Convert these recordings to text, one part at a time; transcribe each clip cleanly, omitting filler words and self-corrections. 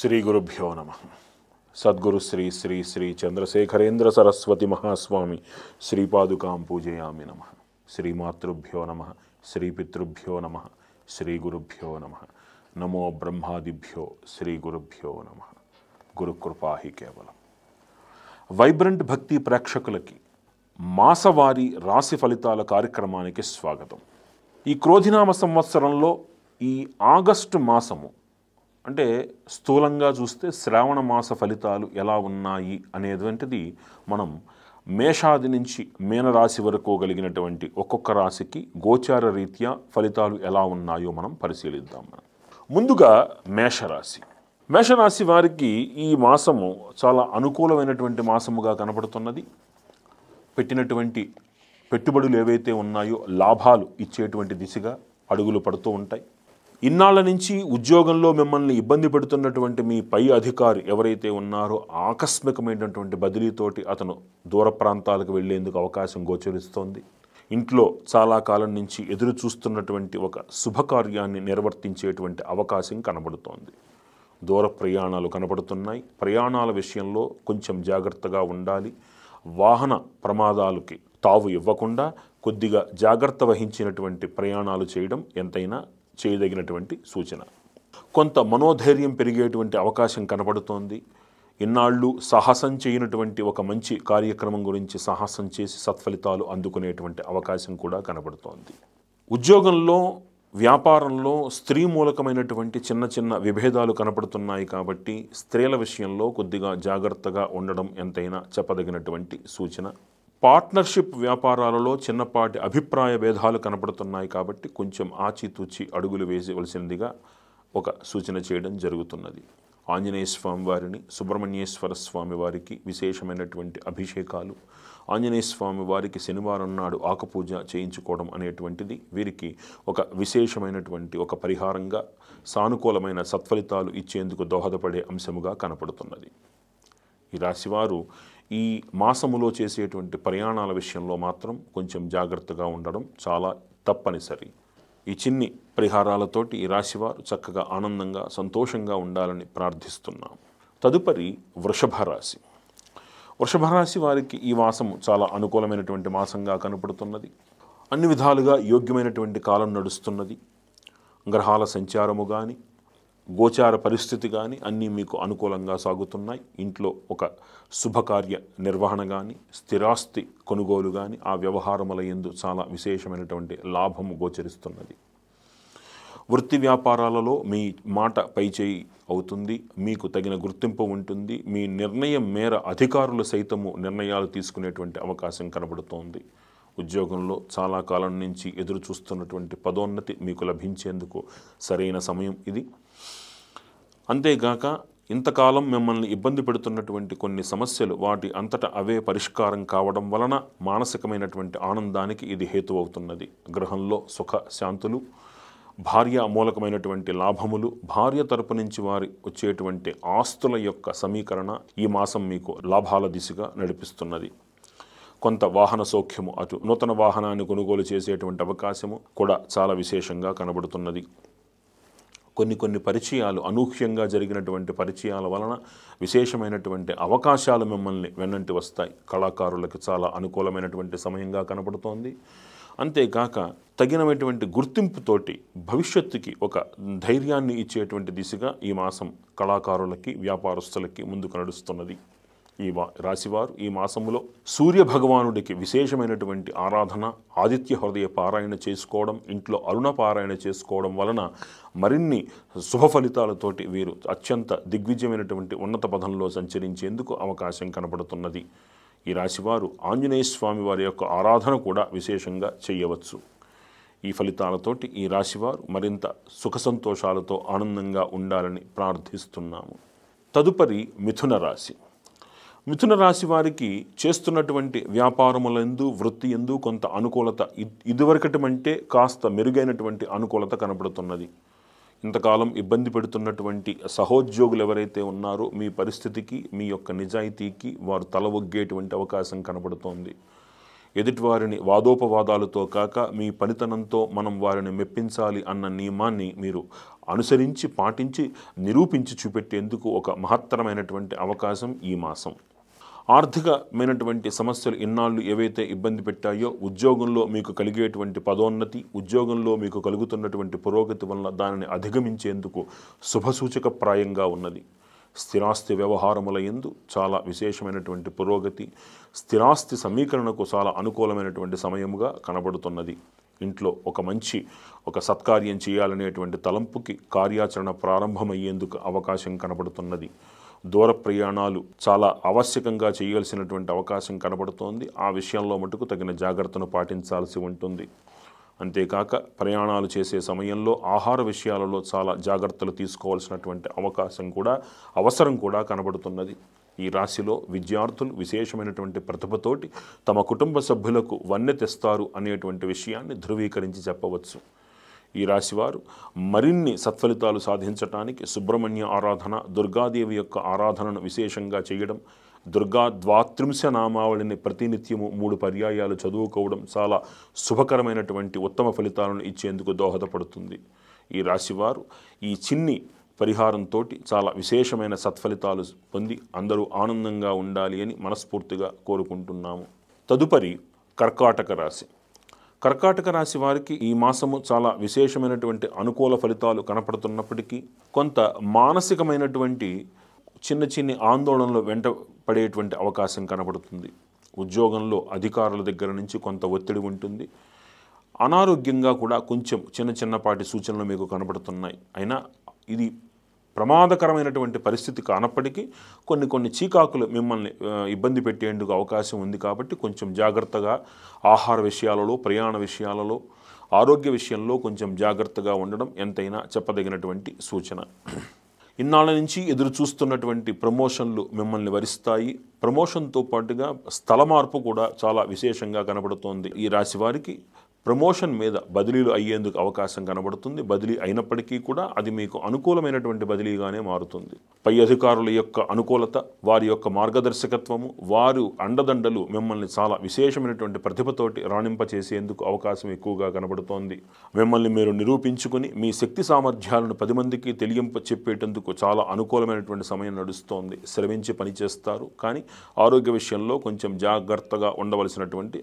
శ్రీ గురుభ్యో నమ. సద్గురు శ్రీ శ్రీ శ్రీ చంద్రశేఖరేంద్ర సరస్వతి మహాస్వామి శ్రీపాదుకాం పూజయామి నమ. శ్రీమాతృభ్యో నమ, శ్రీపితృభ్యో నమ, శ్రీ గురుభ్యో నమ. నమో బ్రహ్మాదిభ్యో శ్రీ గురుభ్యో నమ. గురుకృపాహి కేవలం. వైబ్రెంట్ భక్తి ప్రేక్షకులకి మాసవారి రాశి ఫలితాల కార్యక్రమానికి స్వాగతం. ఈ క్రోధినామ సంవత్సరంలో ఈ ఆగస్టు మాసము అంటే స్థూలంగా చూస్తే శ్రావణ మాస ఫలితాలు ఎలా ఉన్నాయి అనేటువంటిది మనం మేషాది నుంచి మీనరాశి వరకు కలిగినటువంటి ఒక్కొక్క రాశికి గోచార రీత్యా ఫలితాలు ఎలా ఉన్నాయో మనం పరిశీలిద్దాం. ముందుగా మేషరాశి. మేషరాశి వారికి ఈ మాసము చాలా అనుకూలమైనటువంటి మాసముగా కనబడుతున్నది. పెట్టినటువంటి పెట్టుబడులు ఏవైతే ఉన్నాయో లాభాలు ఇచ్చేటువంటి దిశగా అడుగులు పడుతూ ఉంటాయి. ఇన్నాళ్ళ నుంచి ఉద్యోగంలో మిమ్మల్ని ఇబ్బంది పెడుతున్నటువంటి మీ పై అధికారి ఎవరైతే ఉన్నారో ఆకస్మికమైనటువంటి బదిలీతోటి అతను దూర ప్రాంతాలకు వెళ్లేందుకు అవకాశం గోచరిస్తోంది. ఇంట్లో చాలా కాలం నుంచి ఎదురు చూస్తున్నటువంటి ఒక శుభకార్యాన్ని నిర్వర్తించేటువంటి అవకాశం కనబడుతోంది. దూర ప్రయాణాలు కనబడుతున్నాయి. ప్రయాణాల విషయంలో కొంచెం జాగ్రత్తగా ఉండాలి. వాహన ప్రమాదాలకి తావు ఇవ్వకుండా కొద్దిగా జాగ్రత్త వహించినటువంటి ప్రయాణాలు చేయడం ఎంతైనా చేయదగినటువంటి సూచన. కొంత మనోధైర్యం పెరిగేటువంటి అవకాశం కనబడుతోంది. ఇన్నాళ్ళు సాహసం చేయనటువంటి ఒక మంచి కార్యక్రమం గురించి సాహసం చేసి సత్ఫలితాలు అందుకునేటువంటి అవకాశం కూడా కనబడుతోంది. ఉద్యోగంలో వ్యాపారంలో స్త్రీ మూలకమైనటువంటి చిన్న చిన్న విభేదాలు కనపడుతున్నాయి కాబట్టి స్త్రీల విషయంలో కొద్దిగా జాగ్రత్తగా ఉండడం ఎంతైనా చెప్పదగినటువంటి సూచన. పార్ట్నర్షిప్ వ్యాపారాలలో చిన్నపాటి అభిప్రాయ భేదాలు కనపడుతున్నాయి కాబట్టి కొంచెం ఆచితూచి అడుగులు వేయవలసిందిగా ఒక సూచన చేయడం జరుగుతున్నది. ఆంజనేయ స్వామి వారిని, సుబ్రహ్మణ్యేశ్వర స్వామి వారికి విశేషమైనటువంటి అభిషేకాలు, ఆంజనేయ స్వామి వారికి శనివారం నాడు ఆకుపూజ చేయించుకోవడం అనేటువంటిది వీరికి ఒక విశేషమైనటువంటి ఒక పరిహారంగా సానుకూలమైన సత్ఫలితాలు ఇచ్చేందుకు దోహదపడే అంశముగా కనపడుతున్నది. ఈ రాశివారు ఈ మాసములో చేసేటువంటి ప్రయాణాల విషయంలో మాత్రం కొంచెం జాగ్రత్తగా ఉండడం చాలా తప్పనిసరి. ఈ చిన్ని పరిహారాలతోటి ఈ రాశివారు చక్కగా ఆనందంగా సంతోషంగా ఉండాలని ప్రార్థిస్తున్నాం. తదుపరి వృషభ రాశి. వృషభ రాశి వారికి ఈ మాసము చాలా అనుకూలమైనటువంటి మాసంగా కనపడుతున్నది. అన్ని విధాలుగా యోగ్యమైనటువంటి కాలం నడుస్తున్నది. గ్రహాల సంచారము కానీ గోచార పరిస్థితి కానీ అన్నీ మీకు అనుకూలంగా సాగుతున్నాయి. ఇంట్లో ఒక శుభకార్య నిర్వహణ కానీ స్థిరాస్తి కొనుగోలు కానీ ఆ వ్యవహారముల యందు చాలా విశేషమైనటువంటి లాభము గోచరిస్తున్నది. వృత్తి వ్యాపారాలలో మీ మాట పైచేయి అవుతుంది. మీకు తగిన గుర్తింపు ఉంటుంది. మీ నిర్ణయం మేర అధికారులు సైతము నిర్ణయాలు తీసుకునేటువంటి అవకాశం కనబడుతోంది. ఉద్యోగంలో చాలా కాలం నుంచి ఎదురు చూస్తున్నటువంటి పదోన్నతి మీకు లభించేందుకు సరైన సమయం ఇది. అంతేగాక ఇంతకాలం మిమ్మల్ని ఇబ్బంది పెడుతున్నటువంటి కొన్ని సమస్యలు వాటి అంతటా అవే పరిష్కారం కావడం వలన మానసికమైనటువంటి ఆనందానికి ఇది హేతు అవుతున్నది. గృహంలో సుఖ శాంతులు, భార్య మూలకమైనటువంటి లాభములు, భార్య తరపు నుంచి వారి వచ్చేటువంటి ఆస్తుల యొక్క సమీకరణ ఈ మాసం మీకు లాభాల దిశగా నడిపిస్తున్నది. కొంత వాహన సౌఖ్యము, అటు నూతన వాహనాన్ని కొనుగోలు చేసేటువంటి అవకాశము కూడా చాలా విశేషంగా కనబడుతున్నది. కొన్ని పరిచయాలు, అనూహ్యంగా జరిగినటువంటి పరిచయాల వలన విశేషమైనటువంటి అవకాశాలు మిమ్మల్ని వెన్నంటి వస్తాయి. కళాకారులకు చాలా అనుకూలమైనటువంటి సమయంగా కనబడుతోంది. అంతేకాక తగినటువంటి గుర్తింపుతోటి భవిష్యత్తుకి ఒక ధైర్యాన్ని ఇచ్చేటువంటి దిశగా ఈ మాసం కళాకారులకి, వ్యాపారస్తులకి ముందుకు నడుస్తున్నది. ఈ రాశివారు ఈ మాసములో సూర్య భగవానుడికి విశేషమైనటువంటి ఆరాధన, ఆదిత్య హృదయ పారాయణ చేసుకోవడం, ఇంట్లో అరుణ పారాయణ చేసుకోవడం వలన మరిన్ని శుభ ఫలితాలతోటి వీరు అత్యంత దిగ్విజయమైనటువంటి ఉన్నత పదంలో సంచరించేందుకు అవకాశం కనబడుతున్నది. ఈ రాశివారు ఆంజనేయ స్వామి వారి యొక్క ఆరాధన కూడా విశేషంగా చేయవచ్చు. ఈ ఫలితాలతోటి ఈ రాశివారు మరింత సుఖ సంతోషాలతో ఆనందంగా ఉండాలని ప్రార్థిస్తున్నాము. తదుపరి మిథున రాశి. మిథున రాశి వారికి చేస్తున్నటువంటి వ్యాపారములందు, వృత్తి ఎందు కొంత అనుకూలత ఇదివరకటి అంటే కాస్త మెరుగైనటువంటి అనుకూలత కనబడుతున్నది. ఇంతకాలం ఇబ్బంది పెడుతున్నటువంటి సహోద్యోగులు ఎవరైతే ఉన్నారో మీ పరిస్థితికి, మీ యొక్క నిజాయితీకి వారు తల ఒగ్గేటువంటి అవకాశం కనబడుతోంది. ఎదుటివారిని వాదోపవాదాలతో కాక మీ పనితనంతో మనం వారిని మెప్పించాలి అన్న నియమాన్ని మీరు అనుసరించి పాటించి నిరూపించి చూపెట్టేందుకు ఒక మహత్తరమైనటువంటి అవకాశం ఈ మాసం. ఆర్థికమైనటువంటి సమస్యలు ఇన్నాళ్ళు ఏవైతే ఇబ్బంది పెట్టాయో, ఉద్యోగంలో మీకు కలిగేటువంటి పదోన్నతి, ఉద్యోగంలో మీకు కలుగుతున్నటువంటి పురోగతి వల్ల దానిని అధిగమించేందుకు శుభసూచకప్రాయంగా ఉన్నది. స్థిరాస్తి వ్యవహారముల యందు చాలా విశేషమైనటువంటి పురోగతి, స్థిరాస్తి సమీకరణకు చాలా అనుకూలమైనటువంటి సమయముగా కనబడుతున్నది. ఇంట్లో ఒక సత్కార్యం చేయాలనేటువంటి తలంపుకి కార్యాచరణ ప్రారంభమయ్యేందుకు అవకాశం కనబడుతున్నది. దూర ప్రయాణాలు చాలా ఆవశ్యకంగా చేయాల్సినటువంటి అవకాశం కనబడుతోంది. ఆ విషయంలో మటుకు తగిన జాగ్రత్తను పాటించాల్సి ఉంటుంది. అంతేకాక ప్రయాణాలు చేసే సమయంలో ఆహార విషయాలలో చాలా జాగ్రత్తలు తీసుకోవాల్సినటువంటి అవసరం కూడా కనబడుతున్నది. ఈ రాశిలో విద్యార్థులు విశేషమైనటువంటి ప్రతిభతోటి తమ కుటుంబ సభ్యులకు వన్నె తెస్తారు అనేటువంటి విషయాన్ని ధృవీకరించి చెప్పవచ్చు. ఈ రాశివారు మరిన్ని సత్ఫలితాలు సాధించటానికి సుబ్రహ్మణ్య ఆరాధన, దుర్గాదేవి యొక్క ఆరాధనను విశేషంగా చేయడం, దుర్గా ద్వాత్రింశ నామావళిని ప్రతినిత్యము 3 పర్యాయాలు చదువుకోవడం చాలా శుభకరమైనటువంటి ఉత్తమ ఫలితాలను ఇచ్చేందుకు దోహదపడుతుంది. ఈ రాశివారు ఈ చిన్ని పరిహారంతో చాలా విశేషమైన సత్ఫలితాలు పొంది అందరూ ఆనందంగా ఉండాలి అని మనస్ఫూర్తిగా కోరుకుంటున్నాము. తదుపరి కర్కాటక రాశి. కర్కాటక రాశి వారికి ఈ మాసము చాలా విశేషమైనటువంటి అనుకూల ఫలితాలు కనపడుతున్నప్పటికీ కొంత మానసికమైనటువంటి చిన్న ఆందోళనలు వెంట పడేటువంటి అవకాశం కనబడుతుంది. ఉద్యోగంలో అధికారుల దగ్గర నుంచి కొంత ఒత్తిడి ఉంటుంది. అనారోగ్యంగా కూడా కొంచెం చిన్నపాటి సూచనలు మీకు కనబడుతున్నాయి. అయినా ఇది ప్రమాదకరమైనటువంటి పరిస్థితి కానప్పటికీ కొన్ని చీకాకులు మిమ్మల్ని ఇబ్బంది పెట్టేందుకు అవకాశం ఉంది. కాబట్టి కొంచెం జాగ్రత్తగా ఆహార విషయాలలో, ప్రయాణ విషయాలలో, ఆరోగ్య విషయంలో కొంచెం జాగ్రత్తగా ఉండడం ఎంతైనా చెప్పదగినటువంటి సూచన. ఇన్నాళ్ళ నుంచి ఎదురు చూస్తున్నటువంటి ప్రమోషన్లు మిమ్మల్ని వరిస్తాయి. ప్రమోషన్తో పాటుగా స్థల మార్పు కూడా చాలా విశేషంగా కనబడుతోంది. ఈ రాశి వారికి ప్రమోషన్ మీద బదిలీలు అయ్యేందుకు అవకాశం కనబడుతుంది. బదిలీ అయినప్పటికీ కూడా అది మీకు అనుకూలమైనటువంటి బదిలీగానే మారుతుంది. పై అధికారుల యొక్క అనుకూలత, వారి యొక్క మార్గదర్శకత్వము, వారు అండదండలు మిమ్మల్ని చాలా విశేషమైనటువంటి ప్రతిభతోటి రాణింపచేసేందుకు అవకాశం ఎక్కువగా కనబడుతోంది. మిమ్మల్ని మీరు నిరూపించుకుని మీ శక్తి సామర్థ్యాలను 10 మందికి చెప్పేటందుకు చాలా అనుకూలమైనటువంటి సమయం నడుస్తోంది. శ్రమించి పనిచేస్తారు. కానీ ఆరోగ్య విషయంలో కొంచెం జాగ్రత్తగా ఉండవలసినటువంటి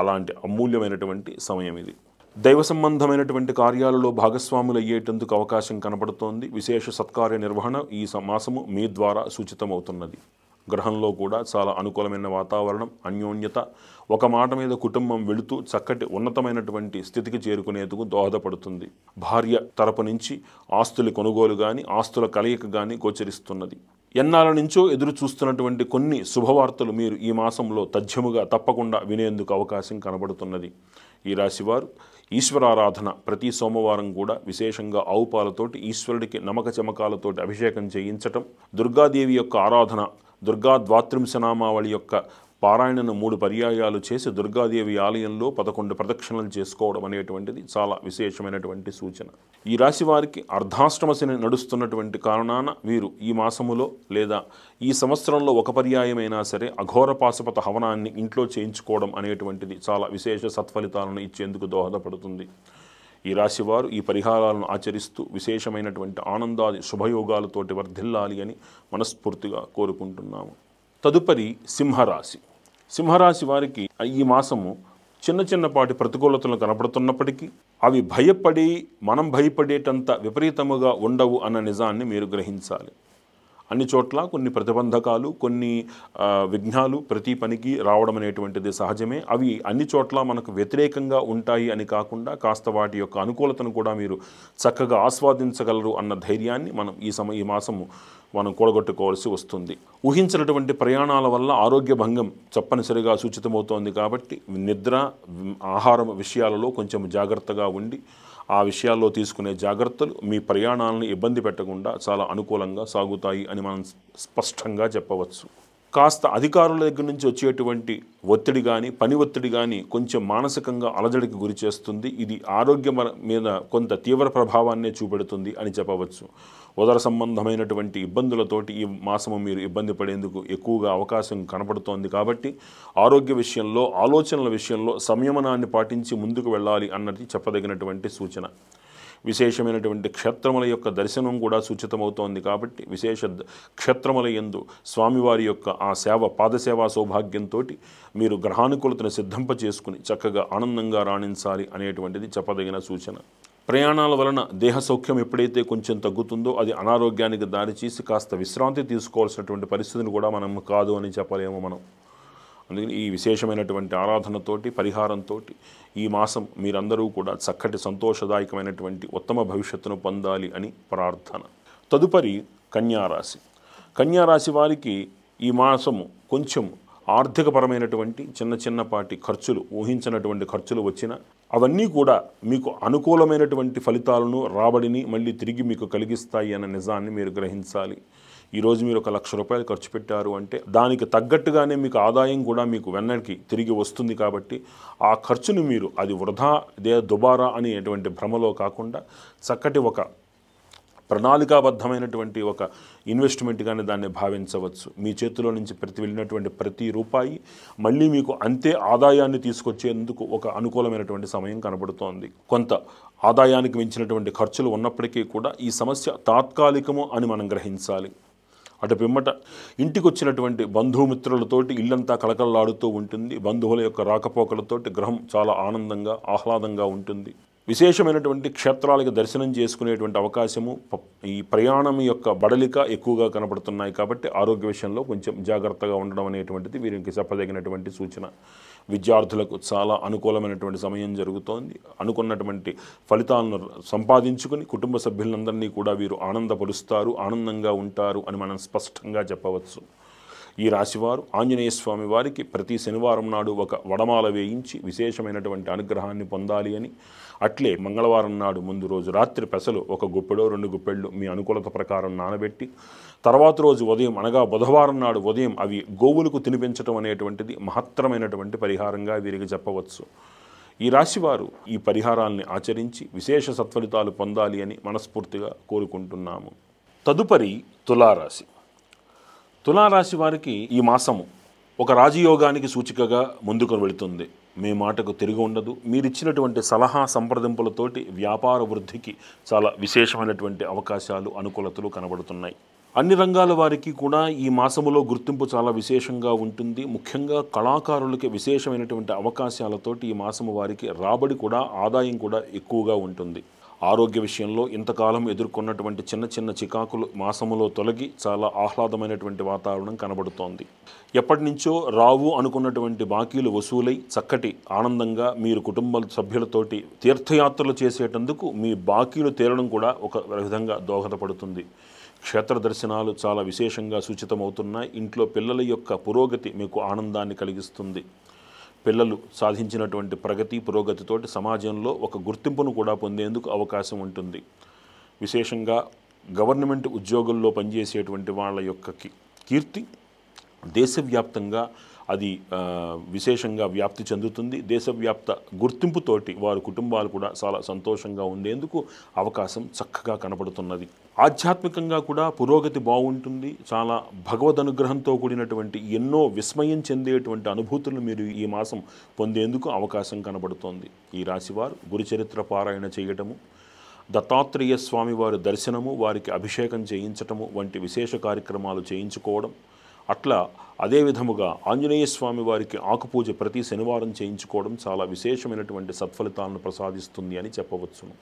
అలాంటి అమూల్యమైనటువంటి సమయం ఇది. దైవ సంబంధమైనటువంటి కార్యాలలో భాగస్వాములు అయ్యేటందుకు అవకాశం కనబడుతోంది. విశేష సత్కార్య నిర్వహణ ఈ మాసము మీ ద్వారా సూచితమవుతున్నది. గ్రహంలో కూడా చాలా అనుకూలమైన వాతావరణం, అన్యోన్యత, ఒక మాట మీద కుటుంబం వెళుతూ చక్కటి ఉన్నతమైనటువంటి స్థితికి చేరుకునేందుకు దోహదపడుతుంది. భార్య తరపు నుంచి ఆస్తుల కొనుగోలు కానీ, ఆస్తుల కలయిక కానీ గోచరిస్తున్నది. ఎన్నాళ్ళ నుంచో ఎదురు చూస్తున్నటువంటి కొన్ని శుభవార్తలు మీరు ఈ మాసంలో తప్పకుండా వినేందుకు అవకాశం కనబడుతున్నది. ఈ రాశివారు ఈశ్వరారాధన ప్రతి సోమవారం కూడా విశేషంగా ఆవు పాలతోటి ఈశ్వరుడికి నమక చమకాలతోటి అభిషేకం చేయించటం, దుర్గాదేవి యొక్క ఆరాధన, దుర్గా ద్వాత్రింశనామావళి యొక్క పారాయణను 3 పర్యాయాలు చేసి దుర్గాదేవి ఆలయంలో 11 ప్రదక్షిణలు చేసుకోవడం అనేటువంటిది చాలా విశేషమైనటువంటి సూచన. ఈ రాశి వారికి అర్ధాష్టమ శని నడుస్తున్నటువంటి కారణాన వీరు ఈ మాసములో లేదా ఈ సంవత్సరంలో ఒక పర్యాయమైనా సరే అఘోర పాశుపత హవనాన్ని ఇంట్లో చేయించుకోవడం అనేటువంటిది చాలా విశేష సత్ఫలితాలను ఇచ్చేందుకు దోహదపడుతుంది. ఈ రాశివారు ఈ పరిహారాలను ఆచరిస్తూ విశేషమైనటువంటి ఆనందాది శుభయోగాలతోటి వర్ధిల్లాలి అని మనస్ఫూర్తిగా కోరుకుంటున్నాము. తదుపరి సింహరాశి. సింహరాశి వారికి ఈ మాసము చిన్నపాటి ప్రతికూలతలు కనపడుతున్నప్పటికీ అవి మనం భయపడేటంత విపరీతముగా ఉండవు అన్న నిజాన్ని మీరు గ్రహించాలి. అన్ని చోట్ల కొన్ని ప్రతిబంధకాలు, కొన్ని విఘ్నాలు ప్రతి పనికి రావడం అనేటువంటిది సహజమే. అవి అన్ని చోట్ల మనకు వ్యతిరేకంగా ఉంటాయి అని కాకుండా కాస్త వాటి యొక్క అనుకూలతను కూడా మీరు చక్కగా ఆస్వాదించగలరు అన్న ధైర్యాన్ని మనం ఈ మాసము కూడగొట్టుకోవాల్సి వస్తుంది. ఊహించినటువంటి ప్రయాణాల వల్ల ఆరోగ్య భంగం తప్పనిసరిగా సూచితమవుతోంది. కాబట్టి నిద్ర, ఆహారం విషయాలలో కొంచెం జాగ్రత్తగా ఉండి ఆ విషయాల్లో తీసుకునే జాగ్రత్తలు మీ ప్రయాణాలను ఇబ్బంది పెట్టకుండా చాలా అనుకూలంగా సాగుతాయి అని మనం స్పష్టంగా చెప్పవచ్చు. కాస్త అధికారుల దగ్గర నుంచి వచ్చేటువంటి ఒత్తిడి కానీ పని ఒత్తిడి కానీ కొంచెం మానసికంగా అలజడికి గురి చేస్తుంది. ఇది ఆరోగ్యం మీద కొంత తీవ్ర ప్రభావాన్నే చూపెడుతుంది అని చెప్పవచ్చు. ఉదర సంబంధమైనటువంటి ఇబ్బందులతోటి ఈ మాసము మీరు ఇబ్బంది పడేందుకు ఎక్కువగా అవకాశం కనపడుతోంది. కాబట్టి ఆరోగ్య విషయంలో, ఆలోచనల విషయంలో సంయమనాన్ని పాటించి ముందుకు వెళ్ళాలి అన్నది చెప్పదగినటువంటి సూచన. విశేషమైనటువంటి క్షేత్రముల యొక్క దర్శనం కూడా సూచితమవుతోంది. కాబట్టి విశేష క్షేత్రముల యందు స్వామివారి యొక్క ఆ సేవ, పాదసేవా సౌభాగ్యంతో మీరు గ్రహానుకూలతను సిద్ధింప చేసుకుని చక్కగా ఆనందంగా రాణించాలి అనేటువంటిది చెప్పదగిన సూచన. ప్రయాణాల వలన దేహ సౌఖ్యం ఎప్పుడైతే కొంచెం తగ్గుతుందో అది అనారోగ్యానికి దారిచేసి కాస్త విశ్రాంతి తీసుకోవాల్సినటువంటి పరిస్థితిని కూడా మనం కాదు అని చెప్పలేము మనం. అందుకని ఈ విశేషమైనటువంటి ఆరాధనతోటి, పరిహారంతో ఈ మాసం మీరందరూ కూడా చక్కటి సంతోషదాయకమైనటువంటి ఉత్తమ భవిష్యత్తును పొందాలి అని ప్రార్థన. తదుపరి కన్యారాశి. కన్యారాశి వారికి ఈ మాసము కొంచెం ఆర్థికపరమైనటువంటి చిన్నపాటి ఖర్చులు, ఊహించినటువంటి ఖర్చులు వచ్చినా అవన్నీ కూడా మీకు అనుకూలమైనటువంటి ఫలితాలను, రాబడిని మళ్ళీ తిరిగి మీకు కలిగిస్తాయి అన్న నిజాన్ని మీరు గ్రహించాలి. ఈరోజు మీరు ₹1,00,000 ఖర్చు పెట్టారు అంటే దానికి తగ్గట్టుగానే మీకు ఆదాయం కూడా మీకు వెనక్కి తిరిగి వస్తుంది. కాబట్టి ఆ ఖర్చును మీరు అది వృధా దుబారా అనేటువంటి భ్రమలో కాకుండా చక్కటి ఒక ప్రణాళికాబద్ధమైనటువంటి ఒక ఇన్వెస్ట్మెంట్గానే దాన్ని భావించవచ్చు. మీ చేతిలో నుంచి వెళ్ళినటువంటి ప్రతి రూపాయి మళ్ళీ మీకు అంతే ఆదాయాన్ని తీసుకొచ్చేందుకు ఒక అనుకూలమైనటువంటి సమయం కనబడుతోంది. కొంత ఆదాయానికి మించినటువంటి ఖర్చులు ఉన్నప్పటికీ కూడా ఈ సమస్య తాత్కాలికము అని మనం గ్రహించాలి. అటు పిమ్మట ఇంటికి వచ్చినటువంటి బంధుమిత్రులతోటి ఇల్లంతా కలకలలాడుతూ ఉంటుంది. బంధువుల యొక్క రాకపోకలతోటి గృహం చాలా ఆనందంగా, ఆహ్లాదంగా ఉంటుంది. విశేషమైనటువంటి క్షేత్రాలకు దర్శనం చేసుకునేటువంటి అవకాశము, ఈ ప్రయాణం యొక్క బడలిక ఎక్కువగా కనబడుతున్నాయి. కాబట్టి ఆరోగ్య విషయంలో కొంచెం జాగ్రత్తగా ఉండడం అనేటువంటిది వీరికి చెప్పదగినటువంటి సూచన. విద్యార్థులకు చాలా అనుకూలమైనటువంటి సమయం జరుగుతోంది. అనుకున్నటువంటి ఫలితాలను సంపాదించుకుని కుటుంబ సభ్యులందరినీ కూడా వీరు ఆనందపరుస్తారు, ఆనందంగా ఉంటారు అని మనం స్పష్టంగా చెప్పవచ్చు. ఈ రాశివారు ఆంజనేయ స్వామి వారికి ప్రతి శనివారం నాడు ఒక వడమాల వేయించి విశేషమైనటువంటి అనుగ్రహాన్ని పొందాలి అని, అట్లే మంగళవారం నాడు ముందు రోజు రాత్రి పెసలు 1 గుప్పెడో 2 గుప్పెళ్ళు మీ అనుకూలత ప్రకారం నానబెట్టి తర్వాత రోజు ఉదయం అనగా బుధవారం నాడు ఉదయం అవి గోవులకు తినిపించడం అనేటువంటిది మహత్తరమైనటువంటి పరిహారంగా వీరికి చెప్పవచ్చు. ఈ రాశివారు ఈ పరిహారాల్ని ఆచరించి విశేష సత్ఫలితాలు పొందాలి అని మనస్ఫూర్తిగా కోరుకుంటున్నాము. తదుపరి తులారాశి. తులారాశి వారికి ఈ మాసము ఒక రాజయోగానికి సూచికగా ముందుకు వెళుతుంది. మీ మాటకు తిరిగి ఉండదు. మీరిచ్చినటువంటి సలహా సంప్రదింపులతోటి వ్యాపార వృద్ధికి చాలా విశేషమైనటువంటి అవకాశాలు, అనుకూలతలు కనబడుతున్నాయి. అన్ని రంగాల వారికి కూడా ఈ మాసములో గుర్తింపు చాలా విశేషంగా ఉంటుంది. ముఖ్యంగా కళాకారులకి విశేషమైనటువంటి అవకాశాలతోటి ఈ మాసము వారికి రాబడి కూడా, ఆదాయం కూడా ఎక్కువగా ఉంటుంది. ఆరోగ్య విషయంలో ఇంతకాలం ఎదుర్కొన్నటువంటి చిన్న చికాకులు మాసములో తొలగి చాలా ఆహ్లాదమైనటువంటి వాతావరణం కనబడుతోంది. ఎప్పటి నుంచో రావు అనుకున్నటువంటి బాకీలు వసూలై చక్కటి ఆనందంగా మీరు కుటుంబ సభ్యులతోటి తీర్థయాత్రలు చేసేటందుకు మీ బాకీలు తీరడం కూడా ఒక విధంగా దోహదపడుతుంది. క్షేత్ర దర్శనాలు చాలా విశేషంగా సూచితమవుతున్నాయి. ఇంట్లో పిల్లల యొక్క పురోగతి మీకు ఆనందాన్ని కలిగిస్తుంది. పిల్లలు సాధించినటువంటి ప్రగతి, పురోగతితోటి సమాజంలో ఒక గుర్తింపును కూడా పొందేందుకు అవకాశం ఉంటుంది. విశేషంగా గవర్నమెంట్ ఉద్యోగుల్లో పనిచేసేటువంటి వాళ్ళ యొక్క కీర్తి దేశవ్యాప్తంగా అది విశేషంగా వ్యాప్తి చెందుతుంది. దేశవ్యాప్త గుర్తింపుతోటి వారి కుటుంబాలు కూడా చాలా సంతోషంగా ఉండేందుకు అవకాశం చక్కగా కనబడుతున్నది. ఆధ్యాత్మికంగా కూడా పురోగతి బాగుంటుంది. చాలా భగవద్ అనుగ్రహంతో కూడినటువంటి ఎన్నో విస్మయం చెందేటువంటి అనుభూతులను మీరు ఈ మాసం పొందేందుకు అవకాశం కనబడుతోంది. ఈ రాశివారు గురుచరిత్ర పారాయణ చేయటము, దత్తాత్రేయ స్వామివారి దర్శనము, వారికి అభిషేకం చేయించటము వంటి విశేష కార్యక్రమాలు చేయించుకోవడం, అట్లా అదే విధముగా ఆంజనేయ స్వామి వారికి ఆకుపూజ ప్రతి శనివారం చేయించుకోవడం చాలా విశేషమైనటువంటి సత్ఫలితాలను ప్రసాదిస్తుంది అని చెప్పవచ్చును.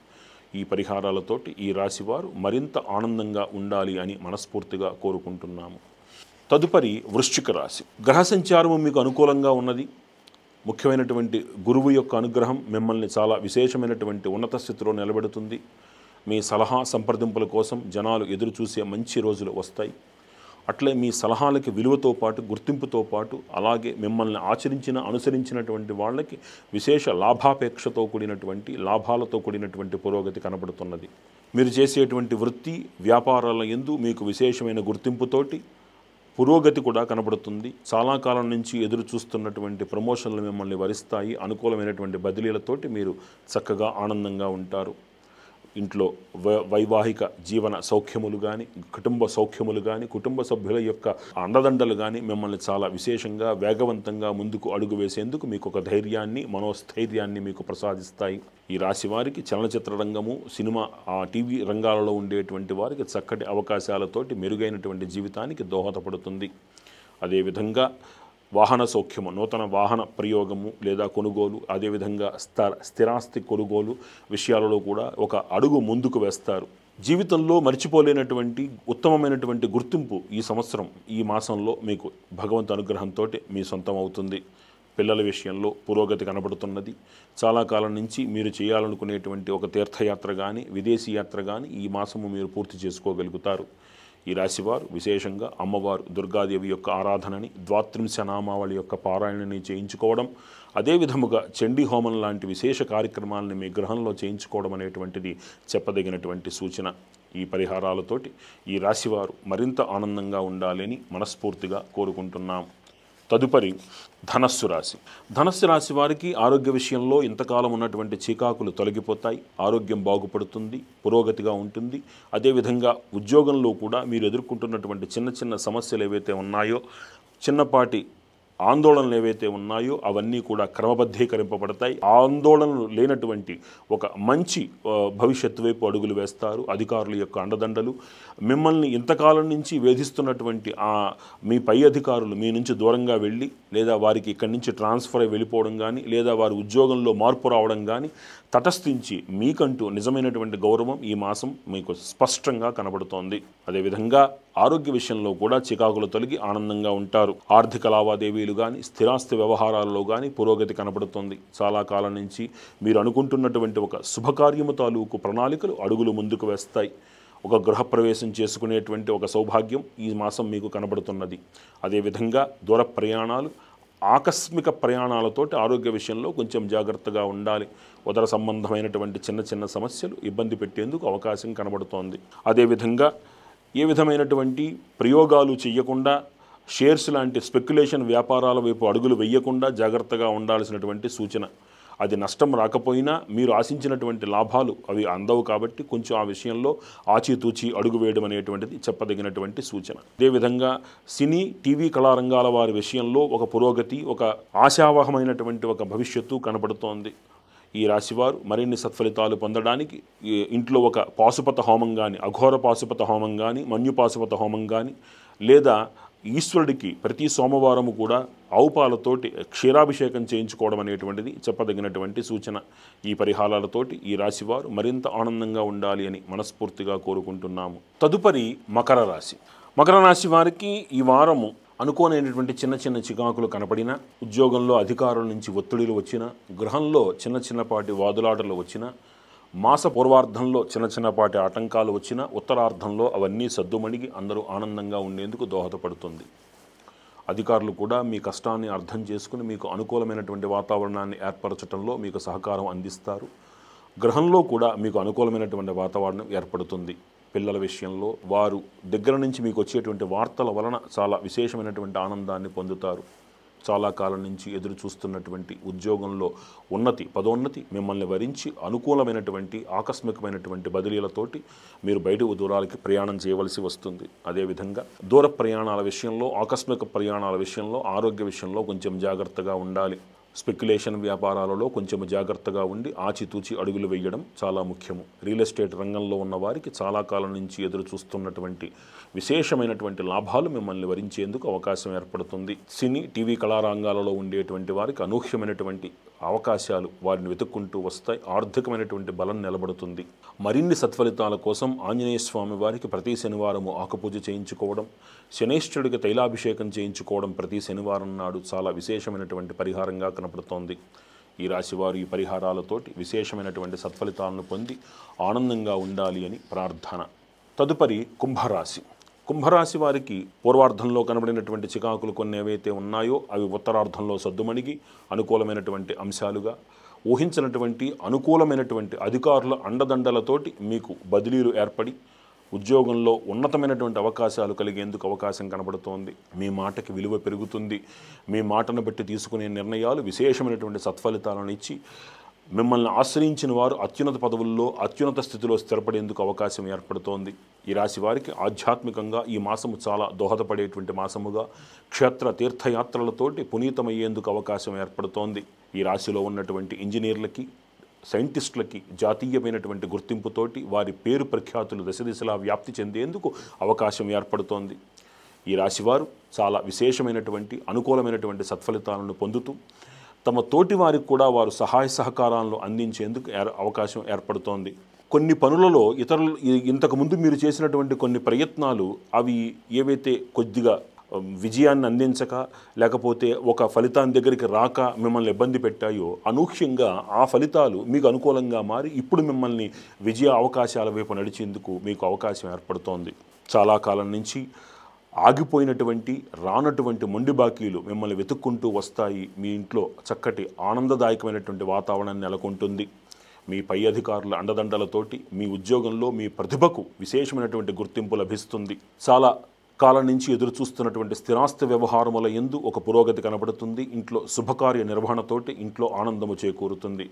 ఈ పరిహారాలతోటి ఈ రాశివారు మరింత ఆనందంగా ఉండాలి అని మనస్ఫూర్తిగా కోరుకుంటున్నాము. తదుపరి వృశ్చిక రాశి. గ్రహ సంచారము మీకు అనుకూలంగా ఉన్నది. ముఖ్యమైనటువంటి గురువు యొక్క అనుగ్రహం మిమ్మల్ని చాలా విశేషమైనటువంటి ఉన్నత స్థితిలో నిలబెడుతుంది. మీ సలహా సంప్రదింపుల కోసం జనాలు ఎదురు చూసే మంచి రోజులు వస్తాయి. అట్లే మీ సలహాలకి విలువతో పాటు, గుర్తింపుతో పాటు, అలాగే మిమ్మల్ని అనుసరించినటువంటి వాళ్ళకి విశేష లాభాపేక్షతో కూడినటువంటి, లాభాలతో కూడినటువంటి పురోగతి కనబడుతున్నది. మీరు చేసేటువంటి వృత్తి వ్యాపారాల యందు మీకు విశేషమైన గుర్తింపుతోటి పురోగతి కూడా కనబడుతుంది. చాలా కాలం నుంచి ఎదురు చూస్తున్నటువంటి ప్రమోషన్లు మిమ్మల్ని వరిస్తాయి. అనుకూలమైనటువంటి బదిలీలతోటి మీరు చక్కగా ఆనందంగా ఉంటారు. ఇంట్లో వైవాహిక జీవన సౌఖ్యములు కానీ, కుటుంబ సౌఖ్యములు కానీ, కుటుంబ సభ్యుల యొక్క అండదండలు కానీ మిమ్మల్ని చాలా విశేషంగా వేగవంతంగా ముందుకు అడుగు వేసేందుకు మీకు ఒక ధైర్యాన్ని, మనోస్థైర్యాన్ని మీకు ప్రసాదిస్తాయి. ఈ రాశి వారికి చలనచిత్ర రంగము, సినిమా, టీవీ రంగాలలో ఉండేటువంటి వారికి చక్కటి అవకాశాలతోటి మెరుగైనటువంటి జీవితానికి దోహదపడుతుంది. అదేవిధంగా వాహన సౌఖ్యము, నూతన వాహన ప్రయోగము లేదా కొనుగోలు, అదేవిధంగా స్థిరాస్తి కొనుగోలు విషయాలలో కూడా ఒక అడుగు ముందుకు వేస్తారు. జీవితంలో మర్చిపోలేనటువంటి ఉత్తమమైనటువంటి గుర్తింపు ఈ సంవత్సరం, ఈ మాసంలో మీకు భగవంతు అనుగ్రహంతో మీ సొంతం అవుతుంది. పిల్లల విషయంలో పురోగతి కనబడుతున్నది. చాలా కాలం నుంచి మీరు చేయాలనుకునేటువంటి ఒక తీర్థయాత్ర కానీ, విదేశీ యాత్ర కానీ ఈ మాసము మీరు పూర్తి చేసుకోగలుగుతారు. ఈ రాశివారు విశేషంగా అమ్మవారు దుర్గాదేవి యొక్క ఆరాధనని, ద్వాత్రింశ నామావళి యొక్క పారాయణని చేయించుకోవడం, అదే విధముగా చండీ హోమం లాంటి విశేష కార్యక్రమాలను మీ గృహంలో చేయించుకోవడం అనేటువంటిది చెప్పదగినటువంటి సూచన. ఈ పరిహారాలతోటి ఈ రాశివారు మరింత ఆనందంగా ఉండాలని మనస్ఫూర్తిగా కోరుకుంటున్నాం. తదుపరి ధనస్సు రాశి. ధనస్సు రాశి వారికి ఆరోగ్య విషయంలో ఇంతకాలం ఉన్నటువంటి చీకాకులు తొలగిపోతాయి. ఆరోగ్యం బాగుపడుతుంది, పురోగతిగా ఉంటుంది. అదేవిధంగా ఉద్యోగంలో కూడా మీరు ఎదుర్కొంటున్నటువంటి చిన్న చిన్న సమస్యలు ఏవైతే ఉన్నాయో, చిన్నపాటి ఆందోళనలు ఏవైతే ఉన్నాయో అవన్నీ కూడా క్రమబద్ధీకరింపబడతాయి. ఆందోళనలు లేనటువంటి ఒక మంచి భవిష్యత్తు వైపు అడుగులు వేస్తారు. అధికారుల యొక్క అండదండలు, మిమ్మల్ని ఇంతకాలం నుంచి వేధిస్తున్నటువంటి మీ పై అధికారులు మీ నుంచి దూరంగా వెళ్ళి, లేదా వారికి ఇక్కడి నుంచి ట్రాన్స్ఫర్ అయి వెళ్ళిపోవడం కానీ, లేదా వారి ఉద్యోగంలో మార్పు రావడం కానీ తటస్థించి మీకంటూ నిజమైనటువంటి గౌరవం ఈ మాసం మీకు స్పష్టంగా కనబడుతోంది. అదేవిధంగా ఆరోగ్య విషయంలో కూడా చికాకులు తొలగి ఆనందంగా ఉంటారు. ఆర్థిక లావాదేవీలు కానీ, స్థిరాస్తి వ్యవహారాలలో కానీ పురోగతి కనబడుతుంది. చాలా కాలం నుంచి మీరు అనుకుంటున్నటువంటి ఒక శుభకార్యము తాలూకు ప్రణాళికలు అడుగులు ముందుకు వేస్తాయి. ఒక గృహప్రవేశం చేసుకునేటువంటి ఒక సౌభాగ్యం ఈ మాసం మీకు కనబడుతున్నది. అదేవిధంగా దూర ప్రయాణాలు, ఆకస్మిక ప్రయాణాలతోటి ఆరోగ్య విషయంలో కొంచెం జాగ్రత్తగా ఉండాలి. ఉదర సంబంధమైనటువంటి చిన్న చిన్న సమస్యలు ఇబ్బంది పెట్టేందుకు అవకాశం కనబడుతోంది. అదేవిధంగా ఏ విధమైనటువంటి ప్రయోగాలు చేయకుండా, షేర్స్ లాంటి స్పెక్యులేషన్ వ్యాపారాల వైపు అడుగులు వేయకుండా జాగ్రత్తగా ఉండాల్సినటువంటి సూచన. అది నష్టం రాకపోయినా మీరు ఆశించినటువంటి లాభాలు అవి అందవు కాబట్టి కొంచెం ఆ విషయంలో ఆచితూచి అడుగు వేయడం అనేటువంటిది చెప్పదగినటువంటి సూచన. అదేవిధంగా సినీ, టీవీ కళారంగాల వారి విషయంలో ఒక పురోగతి, ఒక ఆశావహమైనటువంటి ఒక భవిష్యత్తు కనబడుతోంది. ఈ రాశివారు మరిన్ని సత్ఫలితాలు పొందడానికి ఇంట్లో ఒక పాశుపత హోమం కానీ, అఘోర పాశుపత హోమం కానీ, మన్యు పాశుపత హోమం కానీ, లేదా ఈశ్వరుడికి ప్రతి సోమవారము కూడా ఆవుపాలతోటి క్షీరాభిషేకం చేయించుకోవడం అనేటువంటిది చెప్పదగినటువంటి సూచన. ఈ పరిహారాలతోటి ఈ రాశివారు మరింత ఆనందంగా ఉండాలి అని మనస్ఫూర్తిగా కోరుకుంటున్నాము. తదుపరి మకర రాశి. మకర రాశి వారికి ఈ వారము అనుకోనైనటువంటి చిన్న చిన్న చికాకులు కనపడినా, ఉద్యోగంలో అధికారుల నుంచి ఒత్తిడిలు వచ్చినా, గృహంలో చిన్న చిన్నపాటి వాదులాటలు వచ్చినా, మాస పూర్వార్ధంలో చిన్న చిన్నపాటి ఆటంకాలు వచ్చినా, ఉత్తరార్ధంలో అవన్నీ సద్దుమణిగి అందరూ ఆనందంగా ఉండేందుకు దోహదపడుతుంది. అధికారులు కూడా మీ కష్టాన్ని అర్థం చేసుకుని మీకు అనుకూలమైనటువంటి వాతావరణాన్ని ఏర్పరచడంలో మీకు సహకారం అందిస్తారు. గృహంలో కూడా మీకు అనుకూలమైనటువంటి వాతావరణం ఏర్పడుతుంది. పిల్లల విషయంలో వారు దగ్గర నుంచి మీకు వచ్చేటువంటి వార్తల వలన చాలా విశేషమైనటువంటి ఆనందాన్ని పొందుతారు. చాలా కాలం నుంచి ఎదురు చూస్తున్నటువంటి ఉద్యోగంలో ఉన్నతి, పదోన్నతి మిమ్మల్ని వరించి అనుకూలమైనటువంటి ఆకస్మికమైనటువంటి బదిలీలతోటి మీరు బయట దూరాలకి ప్రయాణం చేయవలసి వస్తుంది. అదేవిధంగా దూర ప్రయాణాల విషయంలో, ఆకస్మిక ప్రయాణాల విషయంలో, ఆరోగ్య విషయంలో కొంచెం జాగ్రత్తగా ఉండాలి. స్పెక్యులేషన్ వ్యాపారాలలో కొంచెం జాగ్రత్తగా ఉండి ఆచితూచి అడుగులు వేయడం చాలా ముఖ్యము. రియల్ ఎస్టేట్ రంగంలో ఉన్న వారికి చాలా కాలం నుంచి ఎదురు చూస్తున్నటువంటి విశేషమైనటువంటి లాభాలు మిమ్మల్ని వరించేందుకు అవకాశం ఏర్పడుతుంది. సినీ, టీవీ కళారంగాలలో ఉండేటువంటి వారికి అనూహ్యమైనటువంటి అవకాశాలు వారిని వెతుక్కుంటూ వస్తాయి. ఆర్థికమైనటువంటి బలం నిలబడుతుంది. మరిన్ని సత్ఫలితాల కోసం ఆంజనేయ స్వామి వారికి ప్రతి శనివారము ఆకుపూజ చేయించుకోవడం, శనేశ్వరుడికి తైలాభిషేకం చేయించుకోవడం ప్రతి శనివారం నాడు చాలా విశేషమైనటువంటి పరిహారంగా కనపడుతోంది. ఈ రాశివారు ఈ పరిహారాలతోటి విశేషమైనటువంటి సత్ఫలితాలను పొంది ఆనందంగా ఉండాలి అని ప్రార్థన. తదుపరి కుంభరాశి. కుంభరాశి వారికి పూర్వార్ధంలో కనబడినటువంటి చికాకులు కొన్ని ఏవైతే ఉన్నాయో అవి ఉత్తరార్ధంలో సద్దుమణిగి అనుకూలమైనటువంటి అంశాలుగా, ఊహించినటువంటి అనుకూలమైనటువంటి అధికారుల అండదండలతోటి మీకు బదిలీలు ఏర్పడి ఉద్యోగంలో ఉన్నతమైనటువంటి అవకాశాలు కలిగేందుకు అవకాశం కనబడుతోంది. మీ మాటకి విలువ పెరుగుతుంది. మీ మాటను బట్టి తీసుకునే నిర్ణయాలు విశేషమైనటువంటి సత్ఫలితాలను ఇచ్చి మిమ్మల్ని ఆశ్రయించిన వారు అత్యున్నత పదవుల్లో అత్యున్నత స్థితిలో స్థిరపడేందుకు అవకాశం ఏర్పడుతోంది. ఈ రాశి వారికి ఆధ్యాత్మికంగా ఈ మాసము చాలా దోహదపడేటువంటి మాసముగా క్షేత్ర తీర్థయాత్రలతోటి పునీతమయ్యేందుకు అవకాశం ఏర్పడుతోంది. ఈ రాశిలో ఉన్నటువంటి ఇంజనీర్లకి, సైంటిస్టులకి జాతీయమైనటువంటి గుర్తింపుతోటి వారి పేరు ప్రఖ్యాతులు దశదిశలా వ్యాప్తి చెందేందుకు అవకాశం ఏర్పడుతోంది. ఈ రాశివారు చాలా విశేషమైనటువంటి అనుకూలమైనటువంటి సత్ఫలితాలను పొందుతూ తమ తోటి వారికి కూడా వారు సహాయ సహకారాలను అందించేందుకు అవకాశం ఏర్పడుతోంది. కొన్ని పనులలో ఇతరులు ఇంతకుముందు మీరు చేసినటువంటి కొన్ని ప్రయత్నాలు అవి ఏవైతే కొద్దిగా విజయాన్ని అందించక లేకపోతే ఒక ఫలితాన్ని దగ్గరికి రాక మిమ్మల్ని ఇబ్బంది పెట్టాయో అనూహ్యంగా ఆ ఫలితాలు మీకు అనుకూలంగా మారి ఇప్పుడు మిమ్మల్ని విజయ అవకాశాల వైపు నడిచేందుకు మీకు అవకాశం ఏర్పడుతోంది. చాలా కాలం నుంచి ఆగిపోయినటువంటి రానటువంటి మొండి బాకీలు మిమ్మల్ని వెతుక్కుంటూ వస్తాయి. మీ ఇంట్లో చక్కటి ఆనందదాయకమైనటువంటి వాతావరణం నెలకొంటుంది. మీ పై అధికారుల అండదండలతోటి మీ ఉద్యోగంలో మీ ప్రతిభకు విశేషమైనటువంటి గుర్తింపు లభిస్తుంది. చాలా కాలం నుంచి ఎదురు చూస్తున్నటువంటి స్థిరాస్తి వ్యవహారముల యందు ఒక పురోగతి కనబడుతుంది. ఇంట్లో శుభకార్య నిర్వహణతోటి ఇంట్లో ఆనందము చేకూరుతుంది.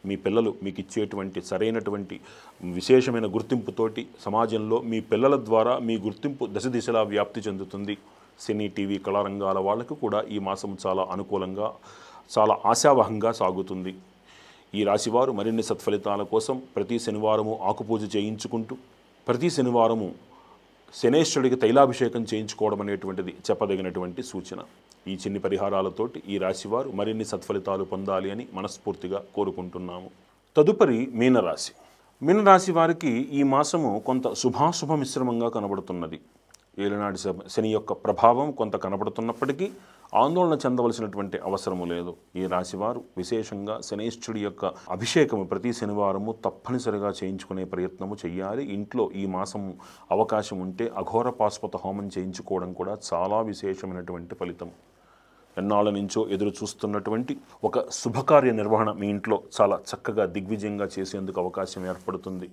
మీ పిల్లలు మీకు ఇచ్చేటువంటి సరైనటువంటి విశేషమైన గుర్తింపుతోటి సమాజంలో మీ పిల్లల ద్వారా మీ గుర్తింపు దశ దిశలా వ్యాప్తి చెందుతుంది. సినీ, టీవీ, కళారంగాల వాళ్ళకు కూడా ఈ మాసం చాలా అనుకూలంగా చాలా ఆశావహంగా సాగుతుంది. ఈ రాశివారు మరిన్ని సత్ఫలితాల కోసం ప్రతి శనివారము ఆకుపూజ చేయించుకుంటూ ప్రతి శనివారము శనేశ్వరుడికి తైలాభిషేకం చేయించుకోవడం అనేటువంటిది చెప్పదగినటువంటి సూచన. ఈ చిన్ని పరిహారాలతోటి ఈ రాశివారు మరిన్ని సత్ఫలితాలు పొందాలి అని మనస్ఫూర్తిగా కోరుకుంటున్నాము. తదుపరి మీనరాశి. మీనరాశి వారికి ఈ మాసము కొంత శుభాశుభ మిశ్రమంగా కనబడుతున్నది. ఏలినాటి శని యొక్క ప్రభావం కొంత కనబడుతున్నప్పటికీ ఆందోళన చెందవలసినటువంటి అవసరము లేదు. ఈ రాశివారు విశేషంగా శనేశ్వరుడి యొక్క అభిషేకము ప్రతి శనివారము తప్పనిసరిగా చేయించుకునే ప్రయత్నము చేయాలి. ఇంట్లో ఈ మాసము అవకాశం ఉంటే అఘోర పాశుపత హోమం చేయించుకోవడం కూడా చాలా విశేషమైనటువంటి ఫలితం. ఎన్నాళ్ళ నుంచో ఎదురు చూస్తున్నటువంటి ఒక శుభకార్య నిర్వహణ మీ ఇంట్లో చాలా చక్కగా దిగ్విజయంగా చేసేందుకు అవకాశం ఏర్పడుతుంది.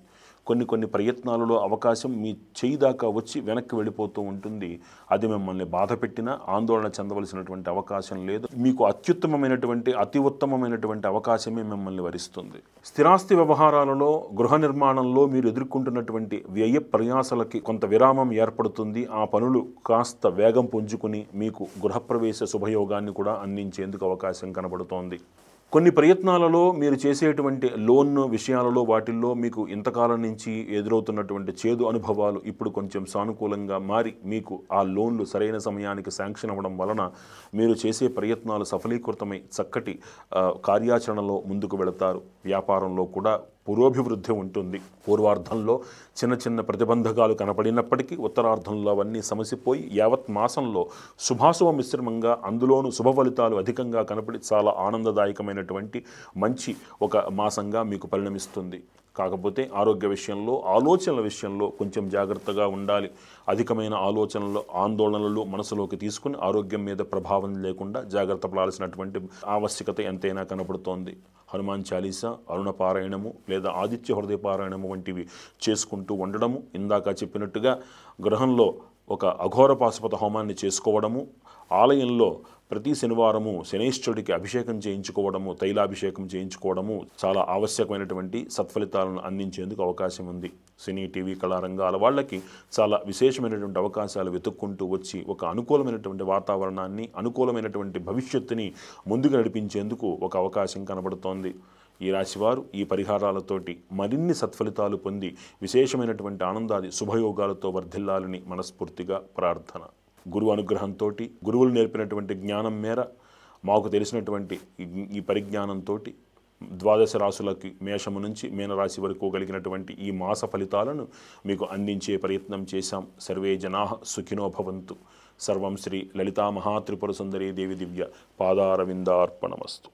కొన్ని ప్రయత్నాలలో అవకాశం మీ చేయి దాకా వచ్చి వెనక్కి వెళ్ళిపోతూ ఉంటుంది. అది మిమ్మల్ని బాధ పెట్టినా ఆందోళన చెందవలసినటువంటి అవకాశం లేదు. మీకు అత్యుత్తమమైనటువంటి అతి ఉత్తమమైనటువంటి అవకాశమే మిమ్మల్ని వరిస్తుంది. స్థిరాస్తి వ్యవహారాలలో గృహ నిర్మాణంలో మీరు ఎదుర్కొంటున్నటువంటి వ్యయ ప్రయాసలకి కొంత విరామం ఏర్పడుతుంది. ఆ పనులు కాస్త వేగం పుంజుకుని మీకు గృహప్రవేశ శుభయోగాన్ని కూడా అందించేందుకు అవకాశం కనబడుతోంది. కొన్ని ప్రయత్నాలలో మీరు చేసేటువంటి లోన్ విషయాలలో వాటిల్లో మీకు ఇంతకాలం నుంచి ఎదురవుతున్నటువంటి చేదు అనుభవాలు ఇప్పుడు కొంచెం సానుకూలంగా మారి మీకు ఆ లోన్లు సరైన సమయానికి శాంక్షన్ అవ్వడం వలన మీరు చేసే ప్రయత్నాలు సఫలీకృతమై చక్కటి కార్యాచరణలో ముందుకు వెళతారు. వ్యాపారంలో కూడా పురోభివృద్ధి ఉంటుంది. పూర్వార్ధంలో చిన్న ప్రతిబంధకాలు కనపడినప్పటికీ ఉత్తరార్ధంలో అవన్నీ సమసిపోయి యావత్ మాసంలో శుభాశుభ మిశ్రమంగా అందులోనూ శుభ ఫలితాలు అధికంగా కనపడి చాలా ఆనందదాయకమైనటువంటి మంచి ఒక మాసంగా మీకు పరిణమిస్తుంది. కాకపోతే ఆరోగ్య విషయంలో ఆలోచనల విషయంలో కొంచెం జాగ్రత్తగా ఉండాలి. అధికమైన ఆలోచనలు ఆందోళనలు మనసులోకి తీసుకుని ఆరోగ్యం మీద ప్రభావం లేకుండా జాగ్రత్త పడాల్సినటువంటి ఆవశ్యకత ఎంతైనా కనపడుతోంది. హనుమాన్ చాలీసా, అరుణ పారాయణము లేదా ఆదిత్య హృదయ పారాయణము వంటివి చేసుకుంటూ ఉండడము, ఇందాక చెప్పినట్టుగా గృహంలో ఒక అఘోర పాశుపత హోమాన్ని చేసుకోవడము, ఆలయంలో ప్రతి శనివారము శనేశ్వరుడికి అభిషేకం చేయించుకోవడము, తైలాభిషేకం చేయించుకోవడము చాలా ఆవశ్యకమైనటువంటి సత్ఫలితాలను అందించేందుకు అవకాశం ఉంది. సినీ, టీవీ, కళారంగాల వాళ్ళకి చాలా విశేషమైనటువంటి అవకాశాలు వెతుక్కుంటూ వచ్చి ఒక అనుకూలమైనటువంటి వాతావరణాన్ని, అనుకూలమైనటువంటి భవిష్యత్తుని ముందుకు నడిపించేందుకు ఒక అవకాశం కనబడుతోంది. ఈ రాశివారు ఈ పరిహారాలతోటి మరిన్ని సత్ఫలితాలు పొంది విశేషమైనటువంటి ఆనందాది శుభయోగాలతో వర్ధిల్లాలని మనస్ఫూర్తిగా ప్రార్థన. గురువు అనుగ్రహంతో గురువులు నేర్పినటువంటి జ్ఞానం మేర మాకు తెలిసినటువంటి ఈ పరిజ్ఞానంతో ద్వాదశ రాశులకి మేషము నుంచి మీనరాశి వరకు కలిగినటువంటి ఈ మాస ఫలితాలను మీకు అందించే ప్రయత్నం చేశాం. సర్వే జనాః సుఖినో భవంతు. సర్వం శ్రీ లలితా మహాత్రిపుర సుందరీ దేవి దివ్య పాదారవిందార్పణమస్తు.